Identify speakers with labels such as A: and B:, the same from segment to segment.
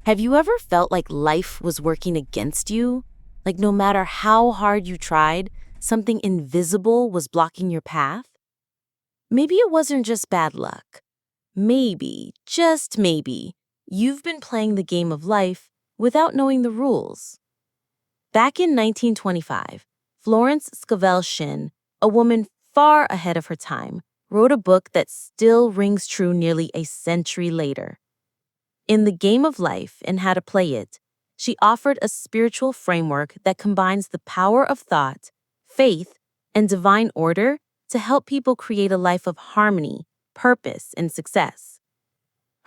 A: Have you ever felt like life was working against you? Like no matter how hard you tried, something invisible was blocking your path? Maybe it wasn't just bad luck. Maybe, just maybe, you've been playing the game of life without knowing the rules. Back in 1925, Florence Scovel Shinn, a woman far ahead of her time, wrote a book that still rings true nearly a century later. In The Game of Life and How to Play It, she offered a spiritual framework that combines the power of thought, faith, and divine order to help people create a life of harmony, purpose, and success.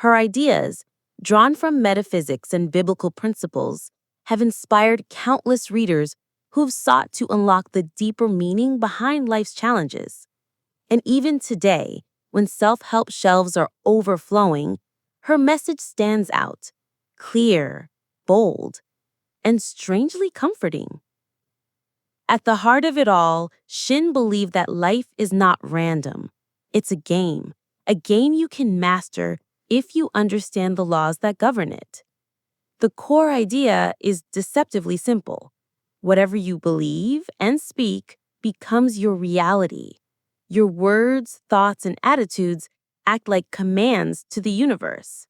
A: Her ideas, drawn from metaphysics and biblical principles, have inspired countless readers who've sought to unlock the deeper meaning behind life's challenges. And even today, when self-help shelves are overflowing, her message stands out, clear, bold, and strangely comforting. At the heart of it all, Shin believed that life is not random. It's a game you can master if you understand the laws that govern it. The core idea is deceptively simple. Whatever you believe and speak becomes your reality. Your words, thoughts, and attitudes act like commands to the universe.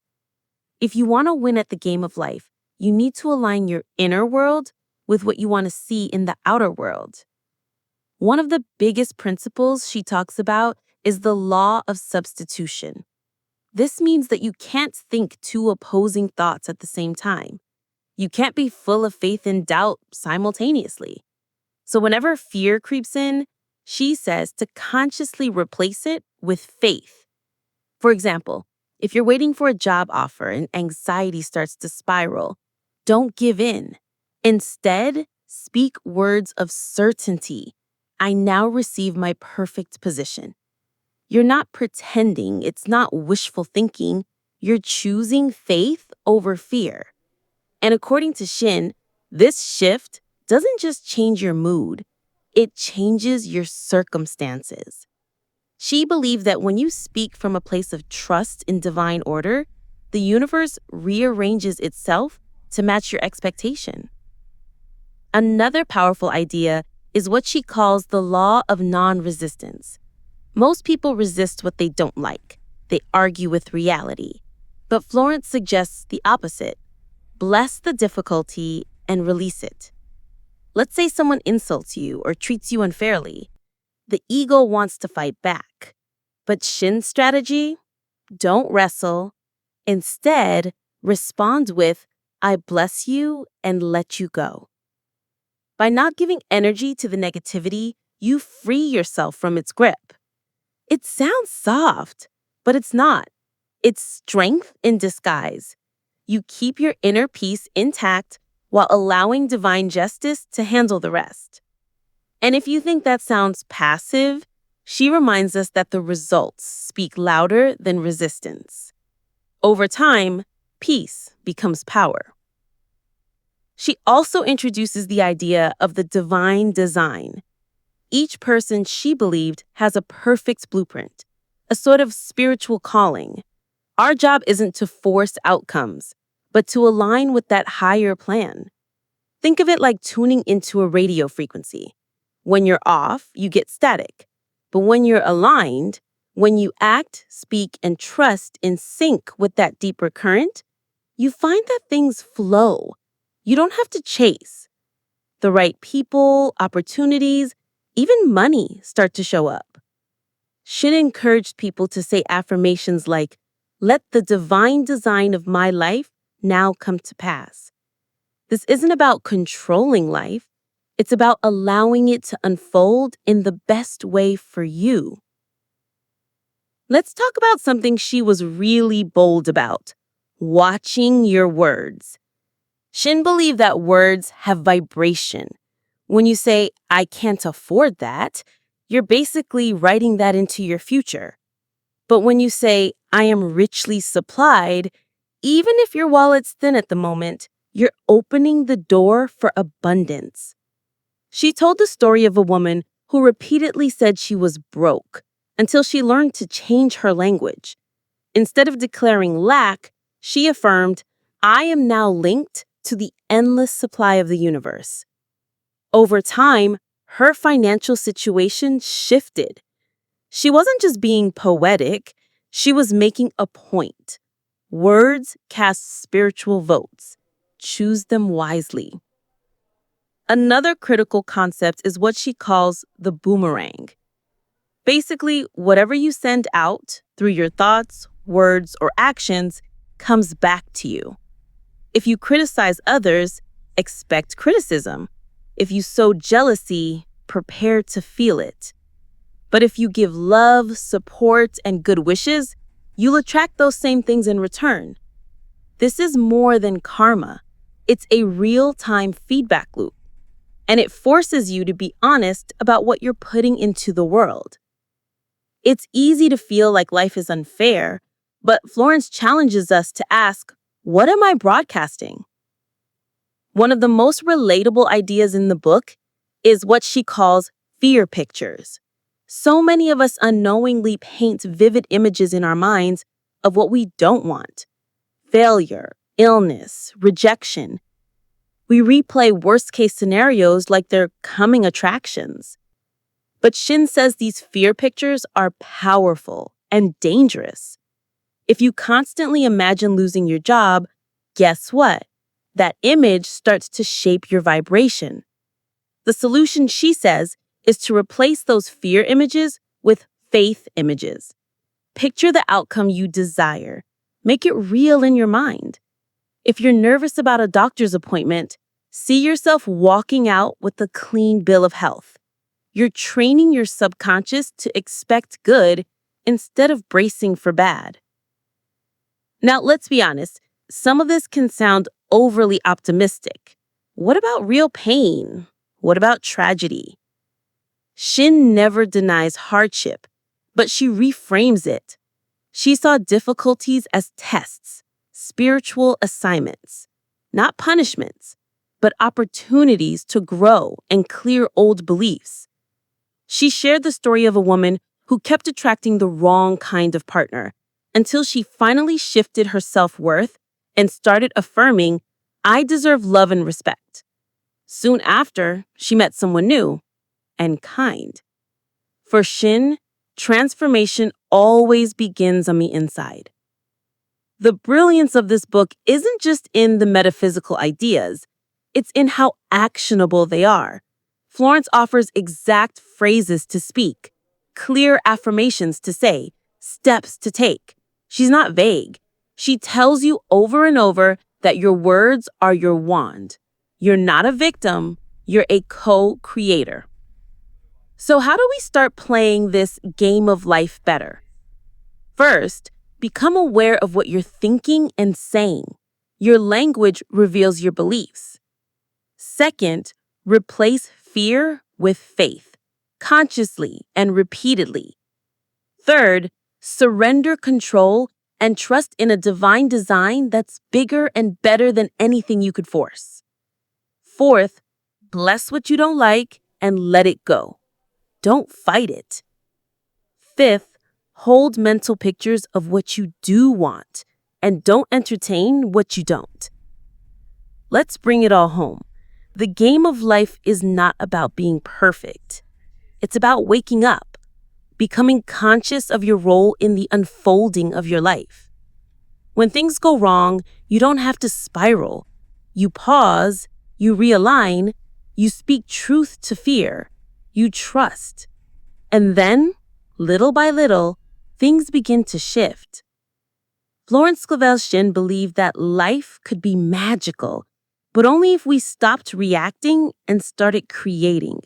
A: If you want to win at the game of life, you need to align your inner world with what you want to see in the outer world. One of the biggest principles she talks about is the Law of Substitution. This means that you can't think two opposing thoughts at the same time. You can't be full of faith and doubt simultaneously. So whenever fear creeps in, she says to consciously replace it with faith. For example, if you're waiting for a job offer and anxiety starts to spiral, don't give in. Instead, speak words of certainty. I now receive my perfect position. You're not pretending, it's not wishful thinking. You're choosing faith over fear. And according to Shin, this shift doesn't just change your mood, it changes your circumstances. She believed that when you speak from a place of trust in divine order, the universe rearranges itself to match your expectation. Another powerful idea is what she calls the law of non-resistance. Most people resist what they don't like. They argue with reality. But Florence suggests the opposite. Bless the difficulty and release it. Let's say someone insults you or treats you unfairly. The ego wants to fight back. But Shin's strategy? Don't wrestle. Instead, respond with, I bless you and let you go. By not giving energy to the negativity, you free yourself from its grip. It sounds soft, but it's not. It's strength in disguise. You keep your inner peace intact while allowing divine justice to handle the rest. And if you think that sounds passive, she reminds us that the results speak louder than resistance. Over time, peace becomes power. She also introduces the idea of the divine design. Each person, she believed, has a perfect blueprint, a sort of spiritual calling. Our job isn't to force outcomes, but to align with that higher plan. Think of it like tuning into a radio frequency. When you're off, you get static. But when you're aligned, when you act, speak, and trust in sync with that deeper current, you find that things flow. You don't have to chase. The right people, opportunities, even money start to show up. Shin encouraged people to say affirmations like, let the divine design of my life now come to pass. This isn't about controlling life. It's about allowing it to unfold in the best way for you. Let's talk about something she was really bold about, watching your words. Shin believed that words have vibration. When you say, I can't afford that, you're basically writing that into your future. But when you say, I am richly supplied, even if your wallet's thin at the moment, you're opening the door for abundance. She told the story of a woman who repeatedly said she was broke until she learned to change her language. Instead of declaring lack, she affirmed, I am now linked to the endless supply of the universe. Over time, her financial situation shifted. She wasn't just being poetic, she was making a point. Words cast spiritual votes. Choose them wisely. Another critical concept is what she calls the boomerang. Basically, whatever you send out through your thoughts, words, or actions comes back to you. If you criticize others, expect criticism. If you sow jealousy, prepare to feel it. But if you give love, support, and good wishes, you'll attract those same things in return. This is more than karma. It's a real-time feedback loop. And it forces you to be honest about what you're putting into the world. It's easy to feel like life is unfair, but Florence challenges us to ask, what am I broadcasting? One of the most relatable ideas in the book is what she calls fear pictures. So many of us unknowingly paint vivid images in our minds of what we don't want. Failure, illness, rejection. We replay worst-case scenarios like they're coming attractions. But Shinn says these fear pictures are powerful and dangerous. If you constantly imagine losing your job, guess what? That image starts to shape your vibration. The solution, she says, is to replace those fear images with faith images. Picture the outcome you desire. Make it real in your mind. If you're nervous about a doctor's appointment, see yourself walking out with a clean bill of health. You're training your subconscious to expect good instead of bracing for bad. Now, let's be honest, some of this can sound overly optimistic. What about real pain? What about tragedy? Shinn never denies hardship, but she reframes it. She saw difficulties as tests, spiritual assignments, not punishments, but opportunities to grow and clear old beliefs. She shared the story of a woman who kept attracting the wrong kind of partner until she finally shifted her self-worth and started affirming, I deserve love and respect. Soon after, she met someone new and kind. For Shinn, transformation always begins on the inside. The brilliance of this book isn't just in the metaphysical ideas, it's in how actionable they are. Florence offers exact phrases to speak, clear affirmations to say, steps to take. She's not vague. She tells you over and over that your words are your wand. You're not a victim, you're a co-creator. So how do we start playing this game of life better? First, become aware of what you're thinking and saying. Your language reveals your beliefs. Second, replace fear with faith, consciously and repeatedly. Third, surrender control and trust in a divine design that's bigger and better than anything you could force. Fourth, bless what you don't like and let it go. Don't fight it. Fifth, hold mental pictures of what you do want and don't entertain what you don't. Let's bring it all home. The game of life is not about being perfect. It's about waking up, becoming conscious of your role in the unfolding of your life. When things go wrong, you don't have to spiral. You pause, you realign, you speak truth to fear, you trust. And then, little by little, things begin to shift. Florence Scovel Shinn believed that life could be magical, but only if we stopped reacting and started creating.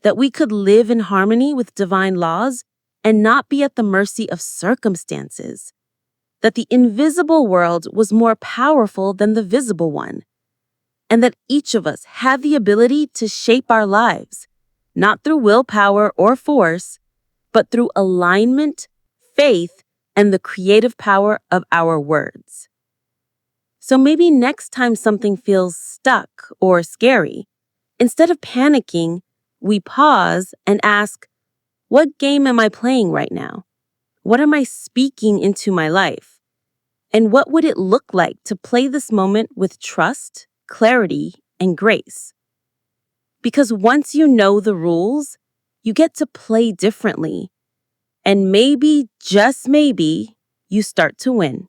A: That we could live in harmony with divine laws and not be at the mercy of circumstances. That the invisible world was more powerful than the visible one. And that each of us had the ability to shape our lives, not through willpower or force, but through alignment, faith, and the creative power of our words. So maybe next time something feels stuck or scary, instead of panicking, we pause and ask, what game am I playing right now? What am I speaking into my life? And what would it look like to play this moment with trust, clarity, and grace? Because once you know the rules, you get to play differently. And maybe, just maybe, you start to win.